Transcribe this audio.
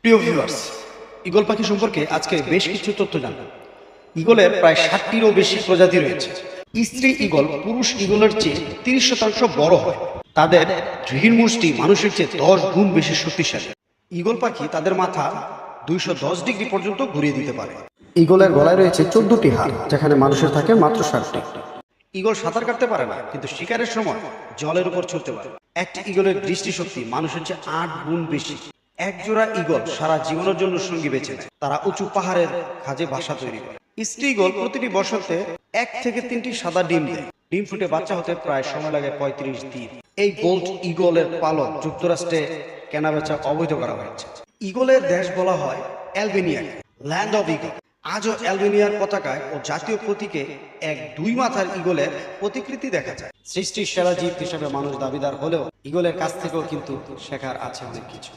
প্রিয় viewers, eagle পাখি সম্পর্কে আজকে বেশ কিছু তথ্য জানব। ঈগলের প্রায় 60টিরও বেশি প্রজাতি রয়েছে। স্ত্রী ঈগল পুরুষ ঈগলের চেয়ে 30% বড় হয়। তাদের দৃঢ়মুষ্টি মানুষের চেয়ে 10 গুণ বেশি শক্তিশালী। ঈগল পাখি তাদের মাথা 210 ডিগ্রি পর্যন্ত ঘুরিয়ে দিতে পারে। ঈগলের গলায় রয়েছে 14টি হাড়, যেখানে মানুষের থাকে মাত্র 60টি। ঈগল সাঁতার কাটতে পারে না, কিন্তু শিকারের সময় জলের উপর চলতে পারে। একটি ঈগলের দৃষ্টিশক্তি মানুষের চেয়ে 8 গুণ বেশি। এক জোড়া ঈগল সারা জীবনের জন্য সঙ্গী বেছে নেয়। তারা উঁচু পাহাড়ের খাঁজে বাসা তৈরি করে। স্ত্রী ঈগল প্রতিটি বসন্তে 1 থেকে 3টি সাদা ডিম দেয়। ডিম ফুটে বাচ্চা হতে প্রায় সময় লাগে 35 দিন। এই গোল্ড ঈগলের পালন যুক্তরাষ্ট্রে কেনাবেচা অবৈধ করা হয়েছে। ঈগলের দেশ বলা হয় অ্যালবেনিয়াকে, ল্যান্ড অফ ঈগল। আজও অ্যালবেনিয়ার পতাকায় ও জাতীয় প্রতীকে এক 2 মাথার ঈগলের প্রতিকৃতি দেখা যায়। সৃষ্টির সেরা জীব হিসেবে মানুষ দাবিদার হলেও ঈগলের কাছ থেকেও কিন্তু শেখার আছে অনেক কিছু।